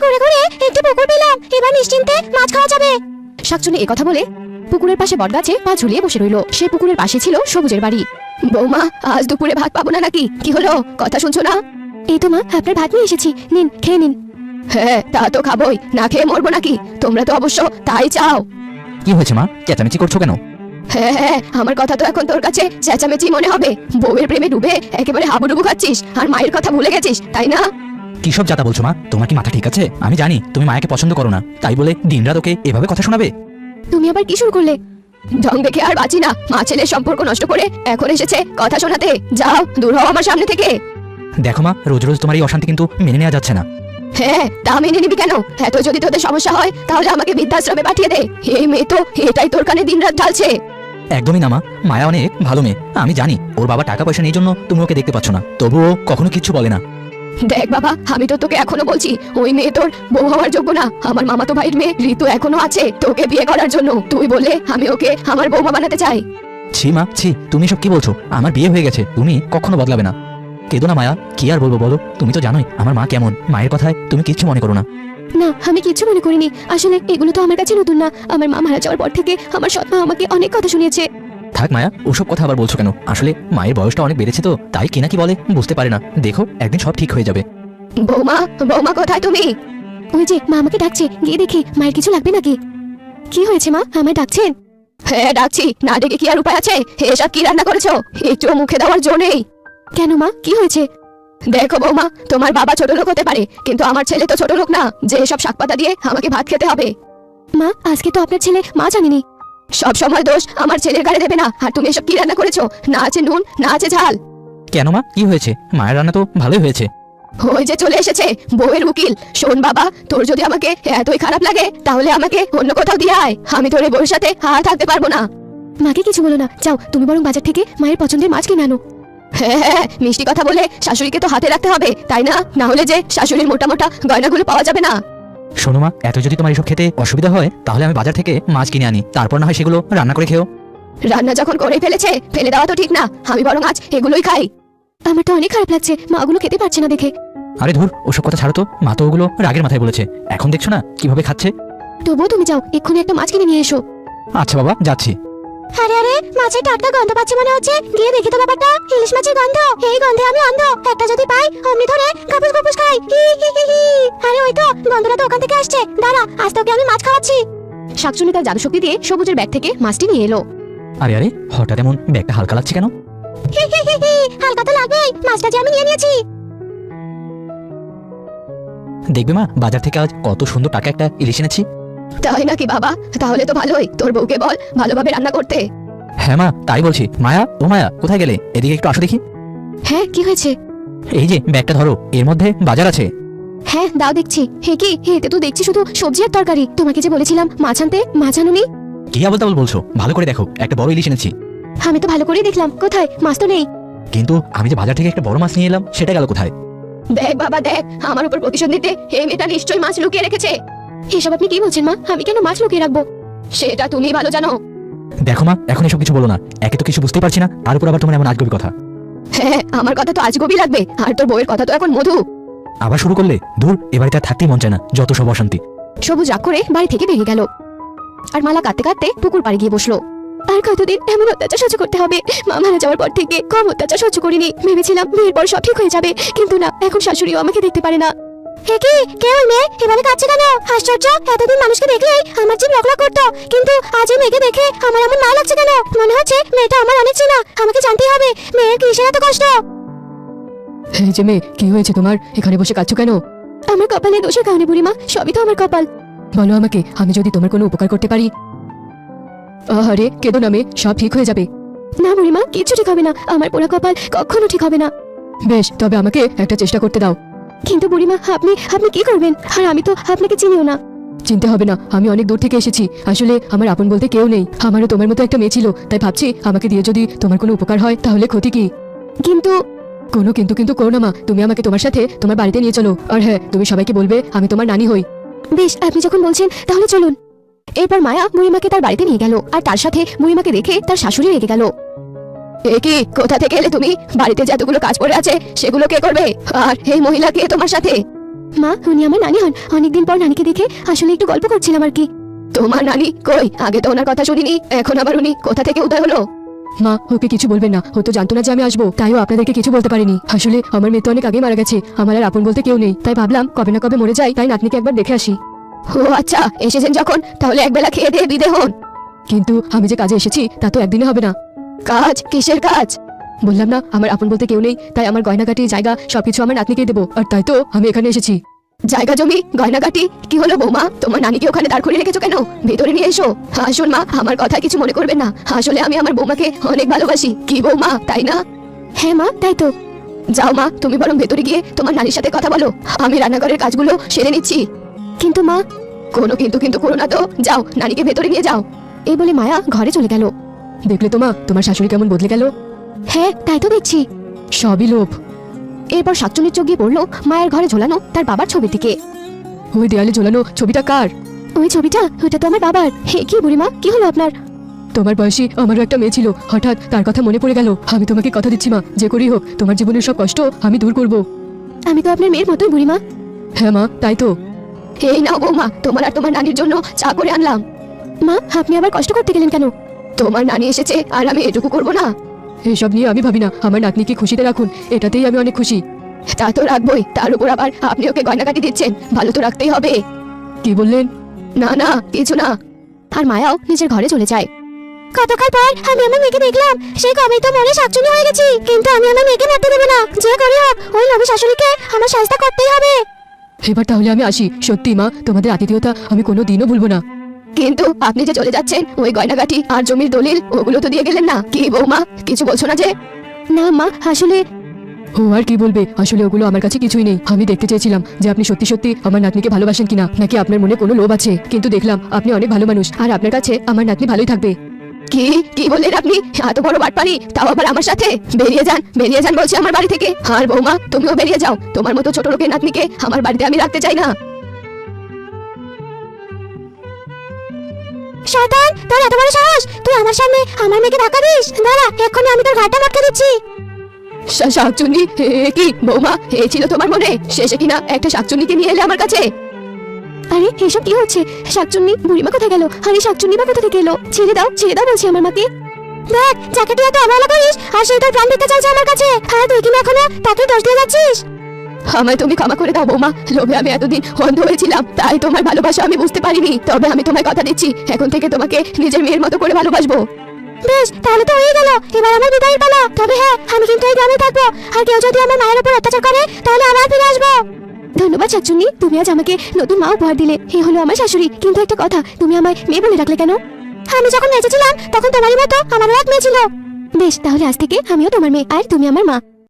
ঘুরে ঘুরে একটি পুকুর পেলাম, এবার নিশ্চিন্তে মাছ খাওয়া যাবে। শাকচুন্নি একথা বলে পুকুরের পাশে বটগাছে পা ঝুলিয়ে বসে রইল। সে পুকুরের পাশে ছিল সবুজের বাড়ি। বৌমা, আজ দুপুরে ভাত পাবো না নাকি? কি হলো, কথা শুনছো না? এই তো মা, আপনার ভাত নিয়ে এসেছি, নিন, খেয়ে নিন। হ্যাঁ, তা তো খাবোই, না খেয়ে মরবো নাকি? তোমরা তো অবশ্য তাই চাও। কি হয়েছে মা, চেঁচামেচি করছো কেন? হ্যাঁ হ্যাঁ, আমার কথা তো এখন তোর কাছে চেঁচামেচি মনে হবে। বউয়ের প্রেমে ডুবে একেবারে হাবুডুবু খাচ্ছিস, আর মায়ের কথা ভুলে গেছিস, তাই না? কি সব যাতা বলছো মা? তোমার কি মাথা ঠিক আছে? আমি জানি তুমি মায়াকে পছন্দ করো না, তাই বলে দিনরাত ওকে এভাবে কথা শোনাবে? তুমি আবার কি শুরু করলে? ঢং দেখে আর বাঁচি না, মা ছেলের সম্পর্ক নষ্ট করে এখন এসেছে কথা শোনাতে। যাও, দূর হও আমার সামনে থেকে। দেখো মা, রোজ রোজ তোমার এই অশান্তি কিন্তু মেনে নেওয়া যাচ্ছে না। হ্যাঁ, তা মেনে নিবি কেন? এত যদি তোদের সমস্যা হয় তাহলে আমাকে বৃদ্ধাশ্রমে পাঠিয়ে দে। এই মেয়ে তো এটাই তোর কানে দিনরাত ঢালছে। একদমই না মা, মায়া অনেক ভালো মেয়ে। আমি জানি ওর বাবা টাকা পয়সা নেই জন্য তুমি ওকে দেখতে পাচ্ছ না, তবুও কখনো কিচ্ছু বলে না। দেখ বাবা, আমি তো তোকে এখনো বলছি ওই মেয়ে তোর বউ হওয়ার যোগ্য না। আমার মামাতো ভাইয়ের মেয়ে ঋতু এখনো আছে তোকে বিয়ে করার জন্য। তুই বললে আমি ওকে আমার বৌমা বানাতে চাই। ছি মা, ছি, তুমি সব কি বলছো? আমার বিয়ে হয়ে গেছে, তুমি কখনো বদলাবে না। কেঁদো না মায়া, কি আর বলবো বলো? তুমি তো জানোই আমার মা কেমন। মায়ের কথায় তুমি কিচ্ছু মনে করো না। না, আমি কিচ্ছু মনে করিনি। আসলে এগুলো তো আমার কাছে নতুন না। আমার মা মারা যাওয়ার পর থেকে আমার সৎ মা আমাকে অনেক কথা শুনিয়েছে। থাক মায়া, ওসব কথা আবার বলছো কেন? আসলে মায়ের বয়সটা অনেক বেড়েছে তো, তাই কিনা কি বলে বুঝতে পারে না। দেখো, একদিন সব ঠিক হয়ে যাবে। বৌমা, বৌমা কোথায় তুমি? ওই যে মা আমাকে ডাকছে, গিয়ে দেখি মায়ের কিছু লাগবে নাকি। কি হয়েছে মা, আমায় ডাকছেন? হ্যাঁ ডাকছি, না ডেকে কি আর উপায় আছে? এসব কি রান্না করেছো? একটু মুখে দেওয়ার জো নেই। কেন মা, কি হয়েছে? দেখো বৌমা, তোমার বাবা ছোট লোক হতে পারে, কিন্তু আমার ছেলে তো ছোট লোক না যে এসব শাকপাতা দিয়ে আমাকে ভাত খেতে হবে। মা, আজকে তো আপনার ছেলে মাছ আনেনি। সব সময় দোষ আমার ছেলের গায়ে দেবে না। আর তুমি এসব কি রান্না করেছো? না আছে নুন, না আছে ঝাল। কেন মা, কি হয়েছে? মায়ের রান্না তো ভালোই হয়েছে। ওই যে চলে এসেছে বউয়ের উকিল। শোন বাবা, তোর যদি আমাকে এতই খারাপ লাগে তাহলে আমাকে অন্য কোথাও দিয়ে আয়। আমি তোর এই বউয়ের সাথে আর থাকতে পারবো না। মাকে কিছু বলো না, যাও তুমি বরং বাজার থেকে মায়ের পছন্দের মাছ কিনে আনো। হ্যাঁ হ্যাঁ, মিষ্টি কথা বলে শাশুড়িকে তো হাতে রাখতে হবে, তাই না? না হলে যে শাশুড়ির মোটা মোটা গয়নাগুলো পাওয়া যাবে না। শোনো মা, এত যদি তোমার এসব খেতে অসুবিধা হয় তাহলে আমি বাজার থেকে মাছ কিনে আনি, তারপর না হয় সেগুলো রান্না করে খেও। রান্না যখন করেই ফেলেছে, ফেলে দেওয়া তো ঠিক না। আমি বরং আজ এগুলোই খাই। আমার তো অনেক খারাপ লাগছে, মা ওগুলো খেতে পারছে না দেখে। আরে ধুর, ওসব কথা ছাড়ো তো। মা তো ওগুলো রাগের মাথায় বলেছে, এখন দেখছো না কিভাবে খাচ্ছে। তবুও তুমি যাও, এক্ষুনি একটা মাছ কিনে নিয়ে এসো। আচ্ছা বাবা, যাচ্ছি। আরে আরে, মাছের টাটকা গন্ধ পাচ্ছি মনে হচ্ছে। গিয়ে দেখি তো ব্যাপারটা। ইলিশ মাছের গন্ধ, এই গন্ধে আমি অন্ধ। একটা যদি পাই অমনি ধরে কাপুস কাপুস খাই। আরে ওই তো গন্ধটা তো ওখান থেকে আসছে। দাঁড়া, আজ তোকে আমি মাছ খাওয়াচ্ছি। শাকচুন্নি তার জাদুশক্তি দিয়ে সবুজের ব্যাগ থেকে মাছটি নিয়ে এলো। আরে আরে, হঠাৎ এমন ব্যাগটা হালকা লাগছে কেন? হালকা তো লাগবেই, মাছটা যে আমি নিয়ে নিয়েছি। দেখবে মা, বাজার থেকে আজ কত সুন্দর টাকা একটা ইলিশ এনেছি। তাই নাকি বাবা? তাহলে তো ভালোই। তোর বউকে বল ভালোভাবে রান্না করতে। হ্যাঁ মা, তাই বলছি। মায়া, ও মায়া, কোথায় গেলে? এদিকে একটু আসো দেখি। হ্যাঁ, কি হয়েছে? এই যে ব্যাগটা ধরো, এর মধ্যে বাজার আছে। হ্যাঁ দাও দেখছি। হে কি, এতে তো দেখছি শুধু সবজি আর তরকারি। তোমাকে যে বলেছিলাম মাছ আনতে, মাছ আনুনি। কি আবল তাবল বলছো? ভালো করে দেখো, একটা বড় ইলিশ এনেছি। আমি তো ভালো করেই দেখলাম, কোথায়? মাছ তো নেই। কিন্তু আমি যে বাজার থেকে একটা বড় মাছ নিয়ে এলাম, সেটা গেল কোথায়? দেখ বাবা দেখ, আমার উপর প্রতিশোধ নিতে এই মেয়েটা নিশ্চয়ই মাছ লুকিয়ে রেখেছে। এসব আপনি কি বলছেন মা? আমি কেন মাছ লুকিয়ে রাখবো? সেটা তুমি ভালো জানো। দেখো মা, এখন এসব কিছু বলো না। একে তো কিছু বুঝতেই পারছি না, তার উপর আবার তোমার এমন আজগবি কথা। হ্যাঁ, আমার কথা তো আজগবি লাগবে, আর তোর বউয়ের কথা তো এখন মধু। আবার শুরু করলে? দূর, এ বাড়িতে আর থাকতেই মন চায় না, যত সব অশান্তি। সবুজ রাগ করে বাড়ি থেকে বেরিয়ে গেল। আর মালা কাঁদতে কাঁদতে পুকুর পাড়ে গিয়ে বসলো। আর কতদিন এমন অত্যাচার সহ্য করতে হবে? মা মারা যাওয়ার পর থেকে কম অত্যাচার সহ্য করিনি। ভেবেছিলাম বিয়ের পর সব ঠিক হয়ে যাবে, কিন্তু না, এখন শাশুড়িও আমাকে দেখতে পারে না। হে কি, কে ওই মেয়ে? এভাবে কাঁদছে কেন? আশ্চর্য, এতদিন মানুষকে দেখলেই আমার জিভ লকলক করতো, কিন্তু আজ এই মেয়েকে দেখে আমার এমন মায়া লাগছে কেন? মনে হচ্ছে মেয়েটা আমার অনেক চেনা। আমাকে জানতেই হবে মেয়ের কিসের এত কষ্ট। এই যে মেয়ে, কি হয়েছে তোমার? এখানে বসে কাঁদছো কেন? আমার কপালে দোষের কারণে বুড়িমা, সবই তো আমার কপাল। বলো আমাকে, আমি যদি তোমার কোনো উপকার করতে পারি। আরে কেঁদো না মেয়ে, সব ঠিক হয়ে যাবে। না বুড়িমা, কিচ্ছু ঠিক হবে না। আমার পোড়া কপাল কখনো ঠিক হবে না। বেশ, তবে আমাকে একটা চেষ্টা করতে দাও। কিন্তু বুড়িমা, আপনি আপনি কি করবেন? আর আমি তো আপনাকে চিনিও না। চিনতে হবে না, আমি অনেক দূর থেকে এসেছি। আসলে আমার আপন বলতে কেউ নেই। আমারও তোমার মতো একটা মেয়ে ছিল, তাই ভাবছি আমাকে দিয়ে যদি তোমার কোনো উপকার হয় তাহলে ক্ষতি কি? কিন্তু কোনো কিন্তু কিন্তু করো না মা, তুমি আমাকে তোমার সাথে তোমার বাড়িতে নিয়ে চলো। আর হ্যাঁ, তুমি সবাইকে বলবে আমি তোমার নানি হই। বেশ, আপনি যখন বলছেন তাহলে চলুন। এরপর মায়া বুড়িমাকে তার বাড়িতে নিয়ে গেল, আর তার সাথে বুড়িমাকে দেখে তার শাশুড়ি রেগে গেল। এ কি, কোথা থেকে এলে তুমি? বাড়িতে যতগুলো কাজ পড়ে আছে সেগুলো কে করবে? আর এই মহিলা কে তোমার সাথে? মা, উনি আমার নানি হন। অনেকদিন পর নানিকে দেখে আসলে একটু গল্প করছিলাম আর কি। তোমার নানি কই? আগে তো ওনার কথা শুনিনি, এখন আবার উনি কোথা থেকে উদয় হলো? মা, ওকে কিছু বলবেন না। ও তো জানতো না যে আমি আসবো, তাইও আপনাদেরকে কিছু বলতে পারিনি। আসলে আমার মেয়ে তো অনেক আগে মারা গেছে, আমার আর আপন বলতে কেউ নেই। তাই ভাবলাম কবে না কবে মরে যাই, তাই নাতনিকে একবার দেখে আসি। ও আচ্ছা, এসেছেন যখন তাহলে একবেলা খেয়ে দিয়ে বিদে হন। কিন্তু আমি যে কাজে এসেছি তা তো একদিনে হবে না। কাজ? কিসের কাজ? বললাম না আমার আপন বলতে কেউ নেই, তাই আমার গয়নাগাটি, জায়গা সবকিছু আমার নাতনিকেই দেবো। আর তাই তো আমি এখানে এসেছি। জায়গা জমি গয়নাগাটি কি হলো বৌমা? তোমার নানিকে ওখানে দাঁড় করিয়ে রেখেছো কেন? ভেতরে নিয়ে এসো। আসুন মা, আমার কথা কিছু মনে করবেন না। আসলে আমি আমার বৌমাকে অনেক ভালোবাসি। কি বৌমা, তাই না? হ্যাঁ মা, তাই তো। যাও মা, তুমি বরং ভেতরে গিয়ে তোমার নানির সাথে কথা বলো। আমি রান্নাঘরের কাজগুলো সেরে নিচ্ছি। কিন্তু মা। কোনো কিন্তু কিন্তু করো না তো। যাও, নানিকে ভেতরে নিয়ে যাও। এই বলে মায়া ঘরে চলে গেল। দেখলে তো মা, তোমার শাশুড়ি কেমন বদলে গেল। হ্যাঁ, তাই তো দেখছি। সবই লোভ। এরপর শাকচুনির চোখ গিয়ে পড়লো মায়ের ঘরে ঝোলানো তার বাবার ছবির দিকে। ওই দেয়ালে ঝোলানো ছবিটা কার? ওই ছবিটা? ওটা তো আমার বাবার। হে, কি বুড়িমা, কি হলো আপনার? তোমার বয়সী আমারও একটা মেয়ে ছিল, হঠাৎ তার কথা মনে পড়ে গেল। আমি তোমাকে কথা দিচ্ছি মা, যে করেই হোক তোমার জীবনের সব কষ্ট আমি দূর করব। আমি তো আপনার মেয়ের মতোই বুড়িমা। হ্যাঁ মা, তাই তো। এই নাও বৌমা, তোমার আর তোমার নানির জন্য চা করে আনলাম। মা, আপনি আবার কষ্ট করতে গেলেন কেন? তোমার নানি এসেছে আর আমি এটুকু করবো না? এসব নিয়ে আমি ভাবি না, আমার নাতনিকে খুশিতে রাখুন, এটাতেই আমি অনেক খুশি। তা তো রাখবোই, তার উপর আবার আপনি ওকে গয়নাকাটি দিচ্ছেন, ভালো তো রাখতেই হবে। কি বললেন? না না, কিছু না। আর মায়াও নিজের ঘরে চলে যায়। কতকাল পর আমি আমার মেয়েকে দেখলাম। সেই কবেই তো মনে শাকচুনি হয়ে গেছি, কিন্তু আমি আমার মেয়েকে মরতে দেবো না। যে করে হোক ওই লোভী শাশুড়িকে আমার শাস্তি করতেই হবে। এবার তাহলে আমি আসি। সত্যি মা, তোমাদের আতিথেয়তা আমি কোনো দিনও ভুলবো না। কিন্তু আপনি যে চলে যাচ্ছেন, ওই গয়নাগাটি আর জমির দলিল ওগুলো তো দিয়ে গেলেন না। কি বৌমা, কিছু বলছো না যে? না মা, আসলে ও আর কি বলবে, আসলে ওগুলো আমার কাছে কিছুই নেই। আমি দেখতে চেয়েছিলাম যে আপনি সত্যি সত্যি আমার নাতনিকে ভালোবাসেন কিনা, নাকি আপনার মনে কোনো লোভ আছে। কিন্তু দেখলাম আপনি অনেক ভালো মানুষ, আর আপনার কাছে আমার নাতনি ভালোই থাকবে। কি কি বললেন আপনি? এত বড় বাটপারি, তাও আবার আমার সাথে? বেরিয়ে যান, বেরিয়ে যান বলছি আমার বাড়ি থেকে। আর বৌমা, তুমিও বেরিয়ে যাও। তোমার মতো ছোট লোকের নাতনিকে আমার বাড়িতে আমি রাখতে চাই না। শয়তান, তোর এত বড় সাহস! তুই আমার সামনে আমার মেয়েকে ধাক্কা দিস? দাঁড়া, এক্ষুনি আমি তোর ঘাটটা মটকে দিচ্ছি। শাকচুন্নি? কি বৌমা, এই ছিল তোমার মনে? শেষে কিনা একটা শাকচুন্নিকে নিয়ে এলে আমার কাছে। আরে এসব কি হচ্ছে? শাকচুন্নি বুড়িমা কোথায় গেল? আরে শাকচুন্নি বা কোথা থেকে এলো? ছেড়ে দাও, ছেড়ে দাও বলছি আমার মাকে। দেখ, যাকে তুই এত অবহেলা করিস আর সেই তোর প্রাণ ভিক্ষা চাইছে আমার কাছে, আর তুই কিনা এখনো তাকে দোষ দিয়ে যাচ্ছিস। আমায় তুমি ক্ষমা করে দাও বৌমা, লোভে আমি এতদিন অন্ধ হয়েছিলাম, তাই তোমার ভালোবাসা আমি বুঝতে পারিনি। তবে আমি তোমায় কথা দিচ্ছি, এখন থেকে তোমাকে নিজের মেয়ের মতো করে ভালোবাসবো। বেশ, তাহলে তো হয়ে গেল। এবার আমার বিদায়ের পালা। তবে হ্যাঁ, আমি কিন্তু এই গ্রামে থাকবো, আর কেউ যদি আমার মায়ের উপর অত্যাচার করে তাহলে আবার ফিরে আসবো। ধন্যবাদ শাকচুন্নি, তুমি আজ আমাকে নতুন মা উপহার দিলে। এ হলো আমার শাশুড়ি। কিন্তু একটা কথা, তুমি আমায় মেয়ে বলে ডাকলে কেন? আমি যখন বেঁচে ছিলাম তখন তোমারই মতো আমারও এক মেয়ে ছিল। বেশ, তাহলে আজ থেকে আমিও তোমার মেয়ে আর তুমি আমার মা।